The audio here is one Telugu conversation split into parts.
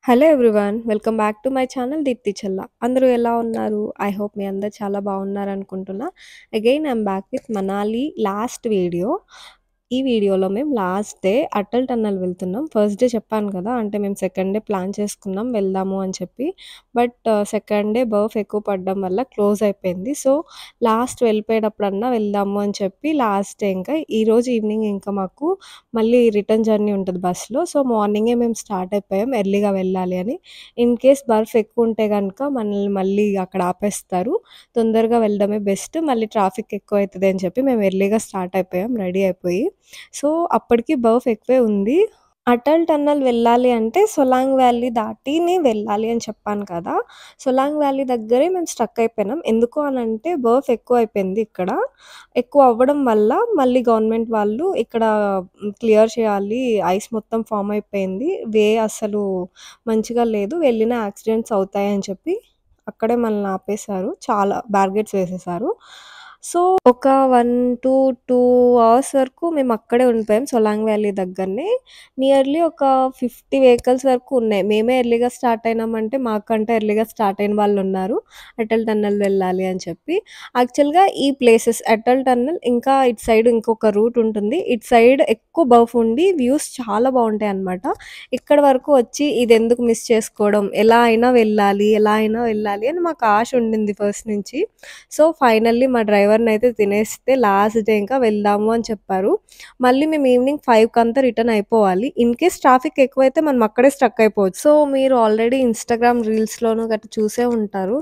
Hello everyone. Welcome back to my channel Deepti Challa. అందరూ ఎలా ఉన్నారు? ఐ హోప్ మీ అందరూ చాలా బాగున్నారనుకుంటున్నా. Again I'm back with Manali last video. ఈ వీడియోలో మేము లాస్ట్ డే అటల్ టన్నెల్ వెళ్తున్నాం. ఫస్ట్ డే చెప్పాను కదా! అంటే మేము సెకండ్ డే ప్లాన్ చేసుకున్నాం వెళ్దాము అని చెప్పి. బట్ సెకండ్ డే బర్ఫ్ ఎక్కువ పడడం వల్ల క్లోజ్ అయిపోయింది. సో, లాస్ట్ వెళ్ళిపోయేటప్పుడన్నా వెళ్దాము అని చెప్పి లాస్ట్ డే ఇంకా ఈరోజు ఈవినింగ్ ఇంకా మాకు మళ్ళీ రిటర్న్ జర్నీ ఉంటది బస్‌లో. సో, మార్నింగే మేము స్టార్ట్ అయిపోయాం ఎర్లీగా వెళ్ళాలి అని. ఇన్ కేస్ బర్ఫ్ ఎక్కువుంటే గనక మనల్ని మళ్ళీ అక్కడ ఆపేస్తారు. తొందరగా వెళ్ళడమే బెస్ట్. మళ్ళీ ట్రాఫిక్ ఎక్కువైతది అని చెప్పి మేము ఎర్లీగా స్టార్ట్ అయిపోయాం రెడీ అయిపోయి. సో, అప్పటికి బర్ఫ్ ఎక్కువే ఉంది. అటల్ టన్నెల్ వెళ్ళాలి అంటే సొలాంగ్ వ్యాలీ దాటిని వెళ్ళాలి అని చెప్పాను కదా! సొలాంగ్ వ్యాలీ దగ్గరే మేము స్ట్రక్ అయిపోయినాం. ఎందుకు అనంటే బర్ఫ్ ఎక్కువైపోయింది ఇక్కడ. ఎక్కువ అవ్వడం వల్ల మళ్ళీ గవర్నమెంట్ వాళ్ళు ఇక్కడ క్లియర్ చేయాలి. ఐస్ మొత్తం ఫార్మ్ అయిపోయింది. వే అసలు మంచిగా లేదు. వెళ్ళిన యాక్సిడెంట్స్ అవుతాయని చెప్పి అక్కడే మనల్ని ఆపేశారు. చాలా బారికేడ్స్ వేసేశారు. సో, ఒక 1-2 అవర్స్ వరకు మేము అక్కడే ఉండిపోయాం సొలాంగ్ వ్యాలీ దగ్గరనే. నియర్లీ ఒక 50 వెహికల్స్ వరకు ఉన్నాయి. మేమే ఎర్లీగా స్టార్ట్ అయినామంటే మాకంటే ఎర్లీగా స్టార్ట్ అయిన వాళ్ళున్నారు. అటల్ టన్నెల్ వెళ్ళాలి అని చెప్పి. యాక్చువల్‌గా ఈ ప్లేసెస్ అటల్ టన్నెల్ ఇంకా ఇటు సైడ్ ఇంకొక రూట్ ఉంటుంది. ఇటు సైడ్ ఎక్కువ బర్ఫ్ ఉండి వ్యూస్ చాలా బావుంటాయన్నమాట. ఇక్కడి వరకు వచ్చి ఇదెందుకు మిస్ చేసుకోవడం, ఎలా అయినా వెళ్ళాలి అని మాకు ఆశ ఉండింది ఫస్ట్ నుంచి. సో, ఫైనల్లీ మా డ్రైవర్‌నైతే తినేస్తే లాస్ట్ డే ఇంకా వెళ్దాము అని చెప్పారు. మళ్ళీ మేము ఈవినింగ్ 5 రిటర్న్ అయిపోవాలి. ఇన్ కేస్ ట్రాఫిక్ ఎక్కువైతే మనం అక్కడే స్ట్రక్ అయిపోవచ్చు. సో, మీరు ఆల్రెడీ ఇన్‌స్టాగ్రామ్ రీల్స్‌లోను గట్టా చూసే ఉంటారు.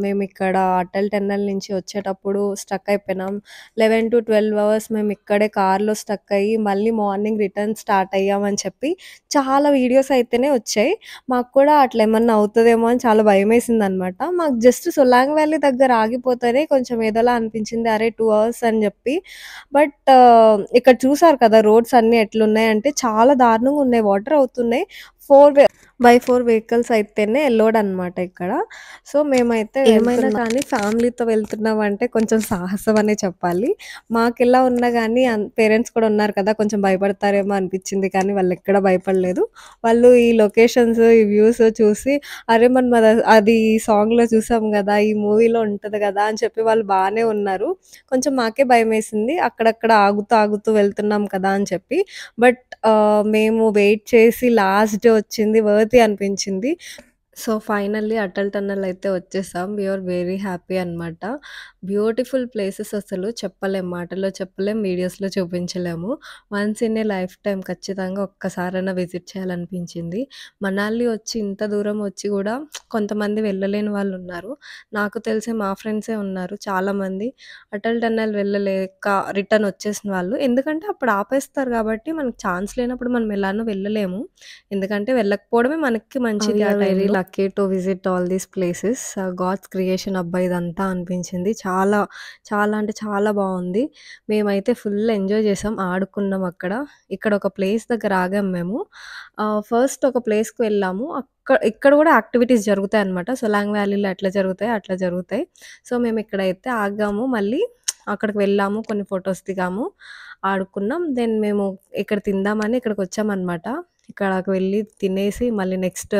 మేమిక్కడ అటల్ టన్నెల్ నుంచి వచ్చేటప్పుడు స్ట్రక్ అయిపోయినాం. 11-12 అవర్స్ మేము ఇక్కడే కార్‌లో స్టక్ అయ్యి మళ్ళీ మార్నింగ్ రిటర్న్ స్టార్ట్ అయ్యామని చెప్పి చాలా వీడియోస్ అయితేనే వచ్చాయి. మాకు కూడా అట్లా ఏమన్నా అవుతదేమో అని చాలా భయమేసిందనమాట. మాకు జస్ట్ సొలాంగ్ వ్యాలీ దగ్గర ఆగిపోతేనే కొంచెం ఏదోలా అనిపించింది. అరే! 2 అవర్స్ అని జెప్పి. బట్ ఇక్కడ చూసారు కదా! రోడ్స్ అన్నీ ఎట్లున్నాయంటే చాలా దారుణంగా ఉన్నాయి. వాటర్ అవుతున్నాయి. 4 వెహికల్స్ అయితేనే అలౌడ్ అనమాట ఇక్కడ. సో, మేమైతే ఏమైనా కానీ ఫ్యామిలీతో వెళ్తున్నామంటే కొంచెం సాహసం అనే చెప్పాలి. మాకెలా ఉన్నా గానీ పేరెంట్స్ కూడా ఉన్నారు కదా! కొంచెం భయపడతారేమో అనిపిచ్చింది కానీ వాళ్ళెక్కడ భయపడలేదు. వాళ్ళు ఈ లొకేషన్స్, ఈ వ్యూస్ చూసి అరే! మనం అది సాంగ్‌లో చూసాం గదా! ఈ మూవీలో ఉంటది గదా! అని చెప్పి వాళ్ళు బానే ఉన్నారు. కొంచెం మాకే భయమేసింది. అక్కడక్కడ ఆగుతూ, ఆగుతూ వెళ్తున్నాం కదా! అని చెప్పి. బట్ మేము వెయిట్ చేసి లాస్ట్ డే వచ్చింది వర్తీ అనిపించింది. సో, ఫైనల్లీ అటల్ టన్నెల్ అయితే వచ్చేసాం. వి ఆర్ వెరీ హ్యాపీ అనమాట. బ్యూటిఫుల్ ప్లేసెస్ అసలు చెప్పలేం. మాటల్లో చెప్పలేం. వీడియోస్‌లో చూపించలేము. Once in a lifetime ఖచ్చితంగా ఒక్కసారైనా విజిట్ చేయాలనిపించింది. మనాలి వచ్చి ఇంత దూరం వచ్చి గూడా కొంతమంది వెళ్ళలేని వాళ్ళున్నారు. నాకు తెలిసి మా ఫ్రెండ్సే ఉన్నారు చాలామంది. అటల్ టన్నెల్ వెళ్ళలేక రిటర్న్ వచ్చేసిన వాళ్ళు. ఎందుకంటే అప్పుడు ఆపేస్తారు గాబట్టి మనకు ఛాన్స్ లేనప్పుడు మనం ఎలానో వెళ్ళలేము. ఎందుకంటే వెళ్ళకపోవడమే మనకి మంచిది ఆ టైంలో. Lucky to visit all these places. God's creation అబ్బా! ఇదంతా అనిపించింది. చాలా, చాలా అంటే చాలా బావుంది. మేమైతే ఫుల్ ఎంజాయ్ చేసాం. ఆడుకున్నాం అక్కడ. ఇక్కడ ఒక ప్లేస్ దగ్గర ఆగాం మేము. ఫస్ట్ ఒక ప్లేస్‌కి వెళ్ళాము. ఇక్కడ కూడా యాక్టివిటీస్ జరుగుతాయన్నమాట. సొలాంగ్ వ్యాలీలో ఎట్లా జరుగుతాయో అట్లా జరుగుతాయి. సో, మేమిక్కడైతే ఆగాము. మళ్ళీ అక్కడికి వెళ్ళాము. కొన్ని ఫోటోస్ దిగాము. ఆడుకున్నాం. దెన్ మేము ఇక్కడ తిందామని ఇక్కడికొచ్చామనమాట. ఇక్కడకి వెళ్ళి తినేసి మళ్ళీ నెక్స్ట్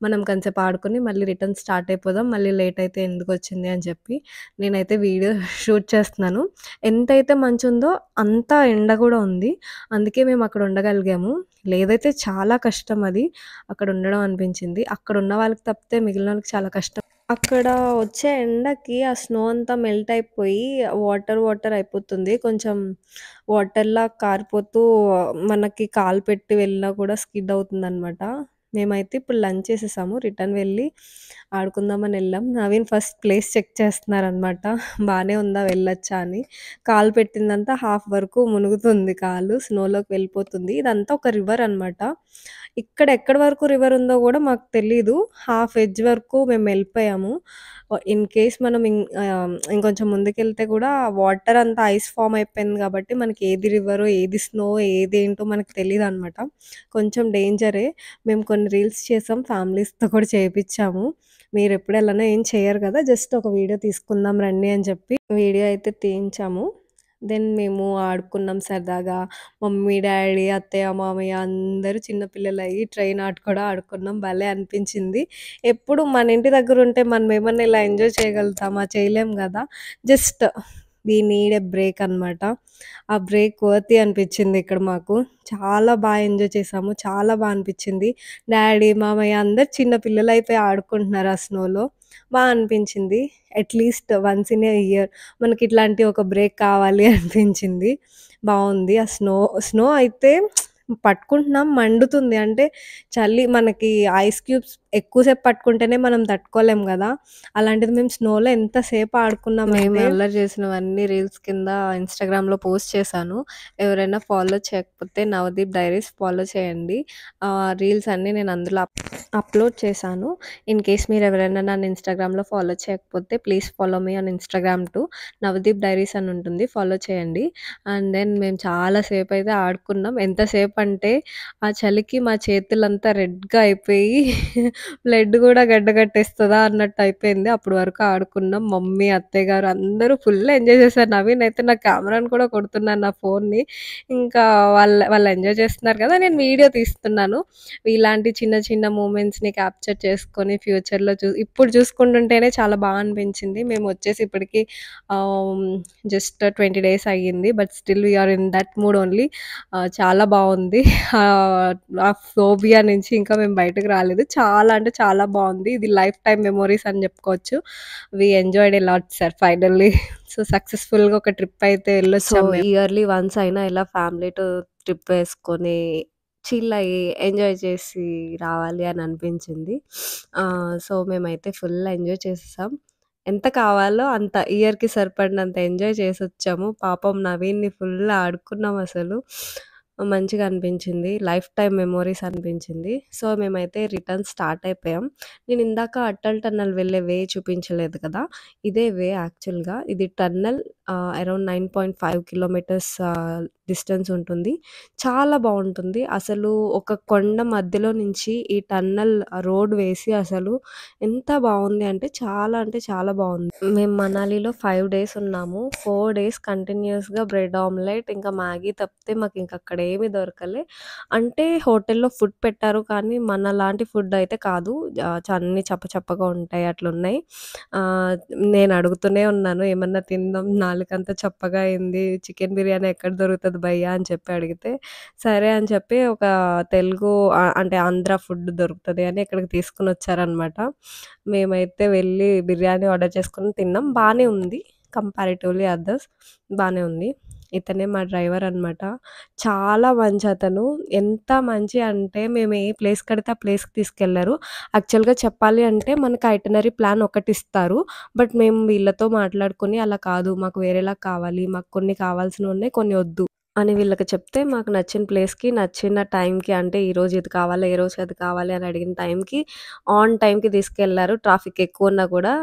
మనం కొంసేపు ఆడుకొని మళ్ళీ రిటర్న్ స్టార్ట్ అయిపోదాం. మళ్ళీ లేట్ అయితే ఎందుకొచ్చింది అని చెప్పి నేనైతే వీడియో షూట్ చేస్తున్నాను. ఎంతైతే మంచుందో అంత ఎండ గూడా ఉంది. అందుకే మేము అక్కడ ఉండగలిగాము. లేదైతే చాలా కష్టం అది. అక్కడ ఉండడం అనిపించింది. అక్కడున్న వాళ్ళకి తప్పితే మిగిలిన వాళ్ళకి చాలా కష్టం. అక్కడ వచ్చే ఎండకి ఆ స్నో అంతా మెల్ట్ అయిపోయి వాటర్ అయిపోతుంది. కొంచెం వాటర్‌లా కారిపోతూ మనకి కాలు పెట్టి వెళ్ళినా కూడా స్కిడ్ అవుతుందనమాట. మేమైతే ఇప్పుడు లంచ్ చేసేసాము. రిటర్న్ వెళ్ళి ఆడుకుందామని ఎళ్ళాం. నవీన్ ఫస్ట్ ప్లేస్ చెక్ చేస్తున్నారనమాట. బానే ఉందా వెళ్ళొచ్చా అని. కాలు పెట్టిందంతా హాఫ్ వరకు మునుగుతుంది కాలు. స్నోలోకి వెళ్ళిపోతుంది. ఇదంతా ఒక రివర్ అనమాట. ఇక్కడ ఎక్కడి వరకు రివర్ ఉందో గూడా మాకు తెలీదు. హాఫ్ ఎడ్జ్ వరకు మేమెళ్ళిపోయాము. ఇన్ కేస్ మనం ఇంకొంచెం ముందుకెళ్తే గూడా వాటర్ అంతా ఐస్ ఫార్మ్ అయిపోయింది గాబట్టి మనకి ఏది రివరో, ఏది స్నో, ఏదేంటో మనకు తెలీదనమాట. కొంచెం డేంజరే. మేము కొన్ని రీల్స్ చేసాం. ఫ్యామిలీస్‌తో కూడా చేపిచ్చాము. మీరెప్పుడు ఎలానో ఏం చెయ్యరు గదా! జస్ట్ ఒక వీడియో తీసుకుందాం రండి అని చెప్పి వీడియో అయితే తీయించాము. దెన్ మేము ఆడుకున్నాం సరదాగా. మమ్మీ, డ్యాడీ, అత్తయ్య, మామయ్య అందరూ చిన్న పిల్లలయ్యి ట్రైన్ ఆట కూడా ఆడుకున్నాం. భలే అనిపించింది. ఎప్పుడు మన ఇంటి దగ్గరుంటే మనమేమన్నా ఇలా ఎంజాయ్ చేయగలుగుతామా? చేయలేం గదా! Just we need a break అనమాట. ఆ బ్రేక్ వర్తీ అనిపించింది ఇక్కడ మాకు. చాలా ఎంజాయ్ చేశాము. చాలా అనిపించింది. డ్యాడీ, మామయ్య అందరూ చిన్న పిల్లలైపోయి ఆడుకుంటున్నారు ఆ స్నోలో. అనిపించింది. At least once in a year మనకిట్లాంటి ఒక బ్రేక్ కావాలి అనిపించింది. బావుంది. ఆ స్నో స్నో అయితే పట్టుకుంటున్నాం మండుతుంది. అంటే చలి మనకి ఐస్ క్యూబ్స్ ఎక్కువ సేపు పట్టుకుంటేనే మనం తట్టుకోలేం గదా! అలాంటిది మేము స్నోలో ఎంతసేపు ఆడుకున్నామంటే మేము అల్లరి చేసినవన్నీ రీల్స్ కింద ఇన్‌స్టాగ్రామ్‌లో పోస్ట్ చేశాను. ఎవరైనా ఫాలో చేయకపోతే నవదీప్ డైరీస్ ఫాలో చేయండి. రీల్స్ అన్నీ నేను అందులో అప్‌లోడ్ చేశాను. ఇన్ కేస్ మీరెవరైనా నన్ను ఇన్‌స్టాగ్రామ్‌లో ఫాలో చేయకపోతే please follow me on Instagram to Navdeep diaries అని ఉంటుంది. ఫాలో చేయండి. అండ్ దెన్ మేము చాలా సేపయితే ఆడుకున్నాం. ఎంతసేపంటే ఆ చలికి మా చేతులంతా రెడ్‌గా అయిపోయి బ్లడ్ గూడా గడ్డకట్టేస్తదా అన్నట్టు అయిపోయింది. అప్పటి వరకు ఆడుకున్నాం. మమ్మీ, అత్తయ్య గారు అందరూ ఫుల్ ఎంజాయ్ చేశారు. నవీన్ అయితే నా కెమెరాను కూడా కొడుతున్నాడు నా ఫోన్‌ని. ఇంకా వాళ్ళు ఎంజాయ్ చేస్తున్నారు కదా! నేను వీడియో తీస్తున్నాను. ఇలాంటి చిన్న చిన్న మూమెంట్స్‌ని క్యాప్చర్ చేసుకొని ఫ్యూచర్‌లో ఇప్పుడు చూసుకుంటుంటేనే చాలా అనిపించింది. మేమొచ్చేసి ఇప్పటికి ఆహ్, జస్ట్ 20 డేస్ అయ్యింది. But still we are in that mood only. చాలా బావుంది. ఆ ఫోబియా నుంచి ఇంకా మేము బయటకి రాలేదు. చాలా అంటే చాలా బావుంది. ఇది లైఫ్ టైమ్ మెమోరీస్ అని చెప్పుకోవచ్చు. We enjoyed a lot sir finally. So, సక్సెస్‌ఫుల్‌గా ఒక ట్రిప్ అయితే ఎళ్ళొచ్చాం మేము. ఇయర్‌లీ వన్స్ అయినా ఇలా ఫ్యామిలీతో ట్రిప్ వేసుకొని చిల్ అయ్యి, ఎంజాయ్ చేసి రావాలి అని అనిపించింది. సో, మేమైతే ఫుల్ ఎంజాయ్ చేసేసాం. ఎంత కావాలో అంత ఇయర్‌కి సరిపడినంత ఎంజాయ్ చేసొచ్చాము. పాపం నవీన్‌ని ఫుల్ ఆడుకున్నామసలు. మంచిగా అనిపించింది. లైఫ్ టైమ్ మెమోరీస్ అనిపించింది. సో, మేమైతే రిటర్న్ స్టార్ట్ అయిపోయాం. నేను ఇందాక అటల్ టన్నెల్ వెళ్ళే వే చూపించలేదు కదా! ఇదే వే యాక్చువల్‌గా. ఇది టన్నెల్ అరౌండ్ 9.5 కిలోమీటర్స్ డిస్టెన్స్ ఉంటుంది. చాలా బావుంటుంది. అసలు ఒక కొండ మధ్యలో నుంచి ఈ టన్నెల్ రోడ్ వేసి అసలు ఎంత బావుంది అంటే చాలా బావుంది. మేము మనాలిలో 5 డేస్ ఉన్నాము. 4 డేస్ కంటిన్యూయస్‌గా బ్రెడ్ ఆమ్లెట్ ఇంకా మ్యాగీ తప్పితే మాకింక అక్కడ ఏమి దొరకలే. అంటే హోటల్‌లో ఫుడ్ పెట్టారు కానీ మనలాంటి ఫుడ్ అయితే కాదు. అన్నీ చప్పగా ఉంటాయి అట్లున్నాయి. ఆహ్, నేను అడుగుతూనే ఉన్నాను ఏమన్నా తిందాం నాలుకంతా చప్పగా అయింది. చికెన్ బిర్యానీ ఎక్కడ దొరుకుతది భయ్యా అని చెప్పి అడిగితే, సరే అని చెప్పి ఒక తెలుగు అంటే ఆంధ్ర ఫుడ్ దొరుకుతది అని ఇక్కడికి తీసుకొనొచ్చారనమాట. మేమైతే వెళ్ళి బిర్యానీ ఆర్డర్ చేసుకొని తిన్నాం. బానే ఉంది. కంపారిటివ్‌లీ అదర్స్ బానే ఉంది. ఇతనే మా డ్రైవర్ అనమాట. చాలా మంచతను. ఎంత మంచి అంటే మేము ఏ ప్లేస్‌కడితే ఆ ప్లేస్‌కి తీసుకెళ్లారు. యాక్చువల్‌గా చెప్పాలి అంటే మనకు ఐటినరీ ప్లాన్ ఒకటిస్తారు. బట్ మేము వీళ్ళతో మాట్లాడుకొని అలా కాదు మాకు వేరేలా కావాలి. మాకు కొన్ని కావాల్సినవున్నాయి కొన్ని వద్దు అని వీళ్ళకి చెప్తే మాకు నచ్చిన ప్లేస్‌కి, నచ్చిన టైంకి అంటే ఈరోజు ఇది కావాలి, ఏ రోజు అది కావాలి అని అడిగిన టైంకి ఆన్ టైంకి తీసుకెళ్లారు. ట్రాఫిక్ ఎక్కువున్నా కూడా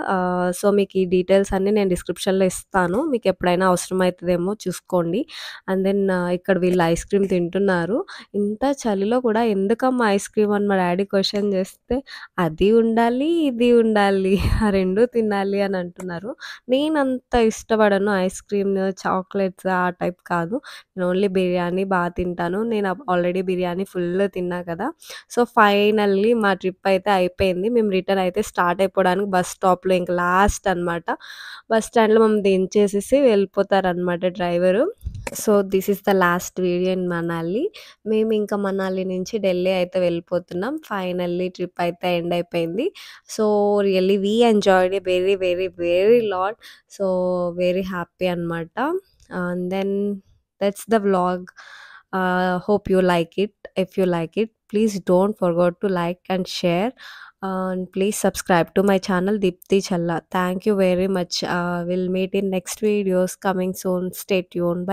సో, మీకు ఈ డీటెయిల్స్ అన్నీ నేను డిస్క్రిప్షన్‌లో ఇస్తాను. మీకెప్పుడైనా అవసరమైతదేమో చూసుకోండి. అండ్ దెన్ ఇక్కడ వీళ్ళు ఐస్ క్రీమ్ తింటున్నారు. ఇంత చలిలో కూడా ఎందుకమ్మా ఐస్ క్రీమ్ అని మా డ్యాడీ క్వెషన్ చేస్తే, అది ఉండాలి, ఇది ఉండాలి. ఆ 2 తినాలి అని అంటున్నారు. నేనంత ఇష్టపడను ఐస్ క్రీమ్, చాక్లెట్స్ ఆ టైప్ కాదు. నేను ఓన్లీ బిర్యానీ తింటాను. నేను ఆల్రెడీ బిర్యానీ ఫుల్ తిన్నా కదా! సో, ఫైనల్లీ మా ట్రిప్ అయితే అయిపోయింది. మేము రిటర్న్ అయితే స్టార్ట్ అయిపోవడానికి బస్ స్టాప్‌లో ఇంక లాస్ట్ అనమాట. బస్ స్టాండ్‌లో మమ్మల్ని దించేసేసి వెళ్ళిపోతారనమాట driver. So, this is the last video in Manali. మేమింక మనాలి నుంచి ఢిల్లీ అయితే వెళ్ళిపోతున్నాం. ఫైనల్లీ ట్రిప్ అయితే ఎండ్ అయిపోయింది. So, really we enjoyed a very, very, very lot. So, very happy అనమాట. And then that's the vlog. Hope you like it. If you like it, please don't forget to like and share. And please subscribe to my channel Deepti Challa. Thank you very much. We'll meet in next videos coming soon. Stay tuned. Bye.